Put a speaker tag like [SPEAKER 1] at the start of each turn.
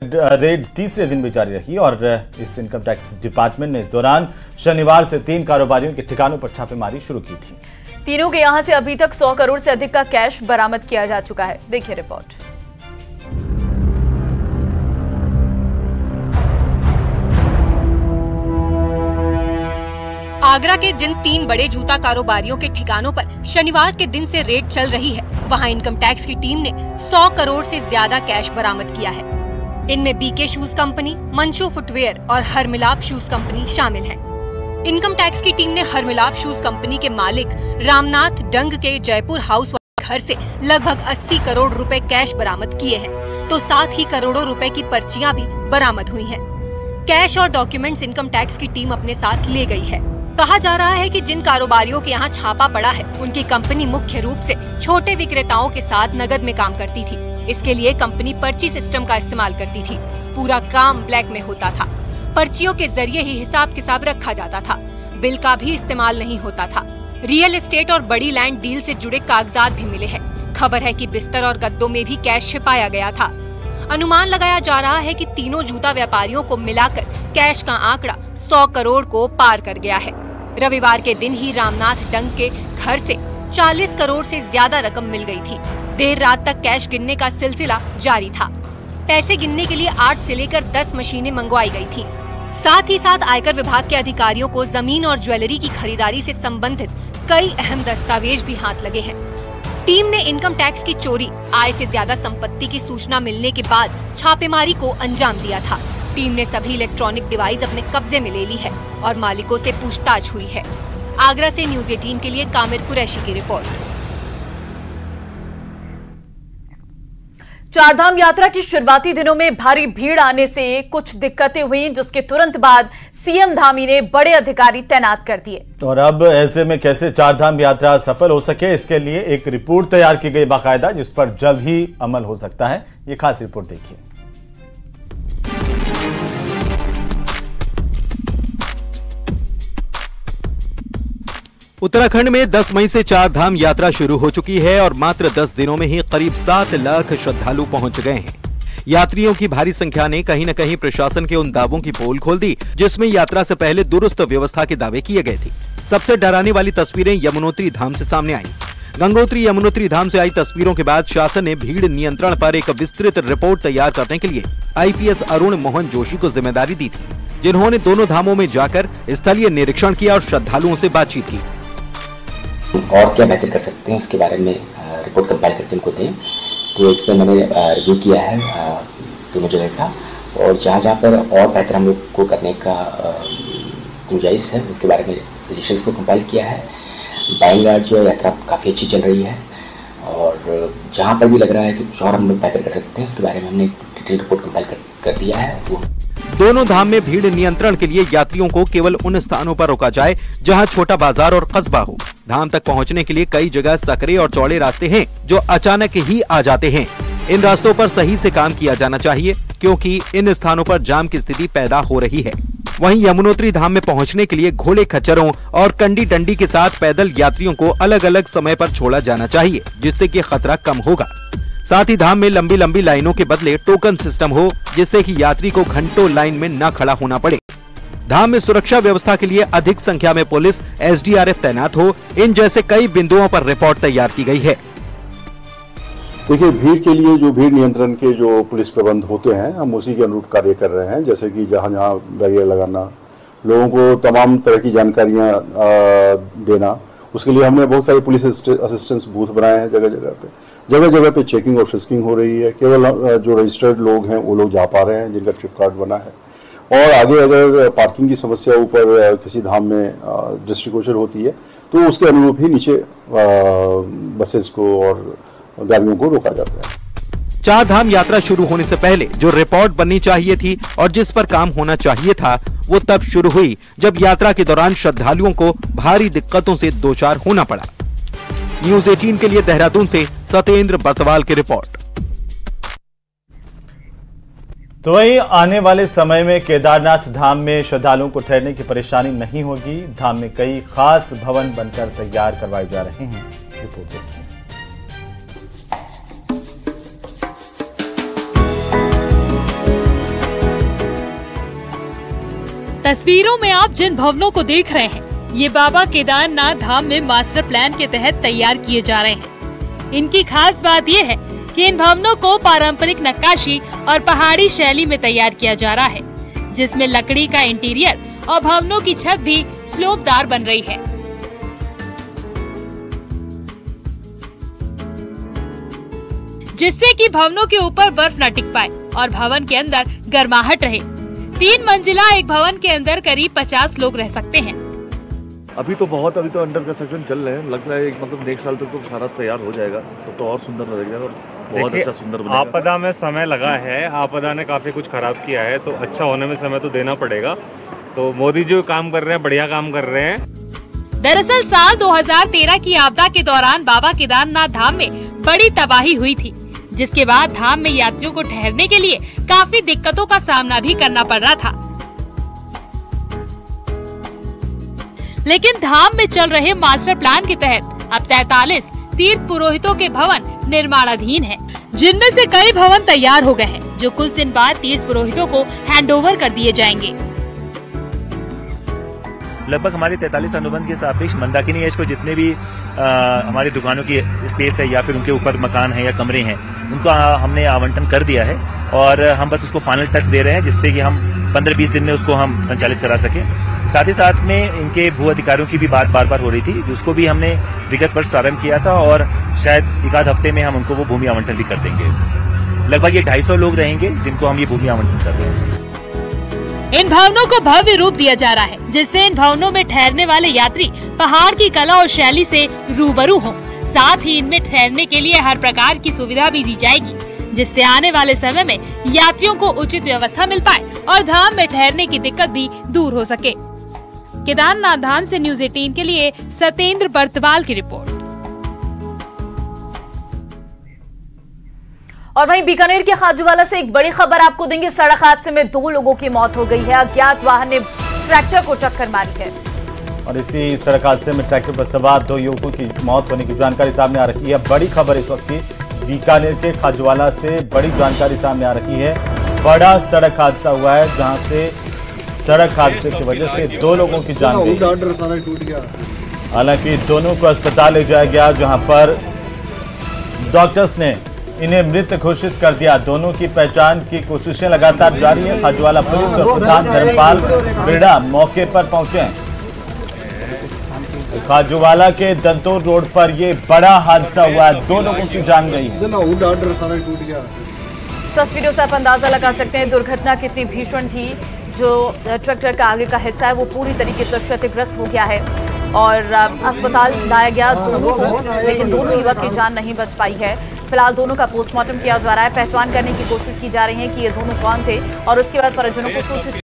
[SPEAKER 1] Red तीसरे दिन भी जारी रही और इस इनकम टैक्स डिपार्टमेंट ने इस दौरान शनिवार से 3 कारोबारियों के ठिकानों पर छापेमारी शुरू की थी।
[SPEAKER 2] तीनों के यहां से अभी तक 100 करोड़ से अधिक का कैश बरामद किया जा चुका है। देखिए रिपोर्ट।
[SPEAKER 3] आगरा के जिन 3 बड़े जूता कारोबारियों के ठिकानों पर शनिवार के दिन से रेड चल रही है, वहां इनकम टैक्स की टीम ने 100 करोड़ से ज्यादा कैश बरामद किया है। इनमें BK shoes company, Manshu footwear और हरमिलाप शूज कंपनी शामिल हैं। इनकम टैक्स की टीम ने हरमिलाप शूज कंपनी के मालिक रामनाथ डंग के जयपुर हाउस घर से लगभग 80 करोड़ रुपए कैश बरामद किए हैं, तो साथ ही करोड़ों रुपए की पर्चियां भी बरामद हुई हैं। कैश और डॉक्यूमेंट्स इनकम टैक्स की टीम अपने साथ ले गई है। कहा जा रहा है कि जिन कारोबारियों के यहाँ छापा पड़ा है, उनकी कंपनी मुख्य रूप से छोटे विक्रेताओं के साथ नगद में काम करती थी। इसके लिए कंपनी पर्ची सिस्टम का इस्तेमाल करती थी। पूरा काम ब्लैक में होता था। पर्चियों के जरिए ही हिसाब किताब रखा जाता था। बिल का भी इस्तेमाल नहीं होता था। रियल एस्टेट और बड़ी लैंड डील से जुड़े कागजात भी मिले हैं। खबर है कि बिस्तर और गद्दों में भी कैश छिपाया गया था। अनुमान लगाया जा रहा है कि तीनों जूता व्यापारियों को मिलाकर कैश का आंकड़ा 100 करोड़ को पार कर गया है। रविवार के दिन ही रामनाथ डंग के घर से 40 करोड़ से ज्यादा रकम मिल गई थी। देर रात तक कैश गिनने का सिलसिला जारी था। पैसे गिनने के लिए 8 से लेकर 10 मशीनें मंगवाई गई थी। साथ ही साथ आयकर विभाग के अधिकारियों को जमीन और ज्वेलरी की खरीदारी से संबंधित कई अहम दस्तावेज भी हाथ लगे हैं। टीम ने इनकम टैक्स की चोरी, आय से ज्यादा संपत्ति की सूचना मिलने के बाद छापेमारी को अंजाम दिया था। टीम ने सभी इलेक्ट्रॉनिक डिवाइस अपने कब्जे में ले ली है और मालिकों से पूछताछ हुई है। आगरा से न्यूज़ 18 के लिए कामिर कुरैशी की रिपोर्ट।
[SPEAKER 2] चारधाम यात्रा की शुरुआती दिनों में भारी भीड़ आने से कुछ दिक्कतें हुई, जिसके तुरंत बाद सीएम धामी ने बड़े अधिकारी तैनात कर दिए।
[SPEAKER 1] और अब ऐसे में कैसे चारधाम यात्रा सफल हो सके, इसके लिए एक रिपोर्ट तैयार की गई बाकायदा, जिस पर जल्द ही अमल हो सकता है। ये खास रिपोर्ट देखिए।
[SPEAKER 4] उत्तराखंड में 10 मई से चारधाम यात्रा शुरू हो चुकी है और मात्र 10 दिनों में ही करीब 7 लाख श्रद्धालु पहुंच गए हैं। यात्रियों की भारी संख्या ने कहीं न कहीं प्रशासन के उन दावों की पोल खोल दी, जिसमें यात्रा से पहले दुरुस्त व्यवस्था के दावे किए गए थे। सबसे डराने वाली तस्वीरें यमुनोत्री धाम से सामने आई। गंगोत्री यमुनोत्री धाम से आई तस्वीरों के बाद शासन ने भीड़ नियंत्रण पर एक विस्तृत रिपोर्ट तैयार करने के लिए IPS अरुण मोहन जोशी को जिम्मेदारी दी थी, जिन्होंने दोनों धामों में जाकर स्थलीय निरीक्षण किया और श्रद्धालुओं से बातचीत की।
[SPEAKER 5] और क्या बेहतर कर सकते हैं उसके बारे में रिपोर्ट कंपाइल करके उनको दें। तो इसमें मैंने रिव्यू किया है दोनों जगह का, और जहाँ जहाँ पर और बेहतर हम लोग को करने का गुंजाइश है उसके बारे में सजेशंस को कंपाइल किया है। बाय एंड लार्ज जो यात्रा काफ़ी अच्छी चल रही है, और जहाँ पर भी लग रहा है कि कुछ और हम लोग बेहतर कर सकते हैं उसके बारे में हमने डिटेल रिपोर्ट कंपाइल कर दिया है। वो
[SPEAKER 4] दोनों धाम में भीड़ नियंत्रण के लिए यात्रियों को केवल उन स्थानों पर रोका जाए जहां छोटा बाजार और कस्बा हो। धाम तक पहुंचने के लिए कई जगह सकरे और चौड़े रास्ते हैं जो अचानक ही आ जाते हैं। इन रास्तों पर सही से काम किया जाना चाहिए, क्योंकि इन स्थानों पर जाम की स्थिति पैदा हो रही है। वहीं यमुनोत्री धाम में पहुंचने के लिए घोड़े खच्चरों और कंडी डंडी के साथ पैदल यात्रियों को अलग अलग समय पर छोड़ा जाना चाहिए, जिससे कि खतरा कम होगा। साथ ही धाम में लंबी लंबी लाइनों के बदले टोकन सिस्टम हो, जिससे कि यात्री को घंटों लाइन में न खड़ा होना पड़े। धाम में सुरक्षा व्यवस्था के लिए अधिक संख्या में पुलिस SDRF तैनात हो। इन जैसे कई बिंदुओं पर रिपोर्ट तैयार की गई है।
[SPEAKER 6] देखिए, भीड़ के लिए जो भीड़ नियंत्रण के जो पुलिस प्रबंध होते हैं, हम उसी के अनुरूप कार्य कर रहे हैं। जैसे कि जहाँ जहाँ बैरियर लगाना, लोगों को तमाम तरह की जानकारियाँ देना, उसके लिए हमने बहुत सारे पुलिस असिस्टेंस बूथ बनाए हैं। जगह जगह पे चेकिंग और फ्रिस्किंग हो रही है। केवल जो रजिस्टर्ड लोग हैं वो लोग जा पा रहे हैं जिनका ट्रिप कार्ड बना है। और आगे अगर पार्किंग की समस्या ऊपर किसी धाम में दृष्टिगोचर होती है तो उसके अनुरूप ही नीचे बसेस को और गाड़ियों को रोका जाता है।
[SPEAKER 4] चारधाम यात्रा शुरू होने से पहले जो रिपोर्ट बननी चाहिए थी और जिस पर काम होना चाहिए था, वो तब शुरू हुई जब यात्रा के दौरान श्रद्धालुओं को भारी दिक्कतों से दो चार होना पड़ा। न्यूज़ 18 के लिए देहरादून से सत्येंद्र बर्तवाल की रिपोर्ट।
[SPEAKER 1] तो वहीं आने वाले समय में केदारनाथ धाम में श्रद्धालुओं को ठहरने की परेशानी नहीं होगी। धाम में कई खास भवन बनकर तैयार करवाए जा रहे हैं। रिपोर्ट देखिए।
[SPEAKER 3] तस्वीरों में आप जिन भवनों को देख रहे हैं, ये बाबा केदारनाथ धाम में मास्टर प्लान के तहत तैयार किए जा रहे हैं। इनकी खास बात ये है कि इन भवनों को पारंपरिक नक्काशी और पहाड़ी शैली में तैयार किया जा रहा है, जिसमें लकड़ी का इंटीरियर और भवनों की छत भी स्लोपदार बन रही है। जिससे कि भवनों के ऊपर बर्फ न टिक पाए और भवन के अंदर गर्माहट रहे। 3 मंजिला एक भवन के अंदर करीब 50 लोग रह सकते हैं।
[SPEAKER 7] अभी तो अंडर कंस्ट्रक्शन चल रहे हैं, लग रहा है मतलब नेक्स्ट साल तक तो सारा तैयार हो जाएगा, तो और सुंदर लगेगा और बहुत अच्छा सुंदर बनेगा।
[SPEAKER 8] आपदा में समय लगा है, आपदा ने काफी कुछ खराब किया है, तो अच्छा होने में समय तो देना पड़ेगा। तो मोदी जी काम कर रहे हैं, बढ़िया काम कर रहे हैं।
[SPEAKER 3] दरअसल साल 2013 की आपदा के दौरान बाबा केदारनाथ धाम में बड़ी तबाही हुई थी, जिसके बाद धाम में यात्रियों को ठहरने के लिए काफी दिक्कतों का सामना भी करना पड़ रहा था। लेकिन धाम में चल रहे मास्टर प्लान के तहत अब 43 तीर्थ पुरोहितों के भवन निर्माणाधीन हैं, जिनमें से कई भवन तैयार हो गए हैं, जो कुछ दिन बाद तीर्थ पुरोहितों को हैंडओवर कर दिए जाएंगे।
[SPEAKER 9] लगभग हमारी 43 अनुबंध के सापेक्ष मंदाकिनी एज पर जितने भी हमारी दुकानों की स्पेस है या फिर उनके ऊपर मकान है या कमरे हैं, उनको हमने आवंटन कर दिया है और हम बस उसको फाइनल टच दे रहे हैं, जिससे कि हम 15-20 दिन में उसको हम संचालित करा सकें। साथ ही साथ में इनके भू अधिकारियों की भी बात बार बार हो रही थी, जिसको भी हमने विगत वर्ष प्रारंभ किया था और शायद एक आध हफ्ते में हम उनको वो भूमि आवंटन भी कर देंगे। लगभग ये 250 लोग रहेंगे जिनको हम ये भूमि आवंटन कर रहे हैं।
[SPEAKER 3] इन भवनों को भव्य रूप दिया जा रहा है, जिससे इन भवनों में ठहरने वाले यात्री पहाड़ की कला और शैली से रूबरू हों। साथ ही इनमें ठहरने के लिए हर प्रकार की सुविधा भी दी जाएगी, जिससे आने वाले समय में यात्रियों को उचित व्यवस्था मिल पाए और धाम में ठहरने की दिक्कत भी दूर हो सके। केदारनाथ धाम से न्यूज़ 18 के लिए सत्येंद्र बर्तवाल की रिपोर्ट।
[SPEAKER 2] और वहीं बीकानेर के खाजूवाला से एक बड़ी खबर आपको देंगे। सड़क हादसे में 2 लोगों की मौत हो गई है। अज्ञात वाहन ने ट्रैक्टर को टक्कर मारी है
[SPEAKER 1] और इसी सड़क हादसे में ट्रैक्टर पर सवार 2 युवकों की मौत होने की जानकारी सामने आ रही है। बड़ी खबर इस वक्त की बीकानेर के खाजूवाला से बड़ी जानकारी सामने आ रही है। बड़ा सड़क हादसा हुआ है, जहां से सड़क हादसे की वजह से 2 लोगों की जान गई। हालांकि दोनों को अस्पताल ले जाया गया, जहां पर डॉक्टर्स ने इन्हें मृत घोषित कर दिया। दोनों की पहचान की कोशिशें लगातार जारी है। खाजूवाला पुलिस और प्रधान धर्मपाल बिरड़ा मौके पर पहुंचे हैं। खाजूवाला के दंतोर रोड पर ये बड़ा हादसा हुआ है, 2 लोगों की जान गई है।
[SPEAKER 2] तस्वीरों से आप अंदाजा लगा सकते हैं दुर्घटना कितनी भीषण थी। जो ट्रैक्टर का आगे का हिस्सा है वो पूरी तरीके से क्षतिग्रस्त हो गया है और अस्पताल लाया गया दोनों को, लेकिन दोनों युवक की जान नहीं बच पाई है। फिलहाल दोनों का पोस्टमार्टम किया जा रहा है। पहचान करने की कोशिश की जा रही है कि ये दोनों कौन थे और उसके बाद परिजनों को सूचित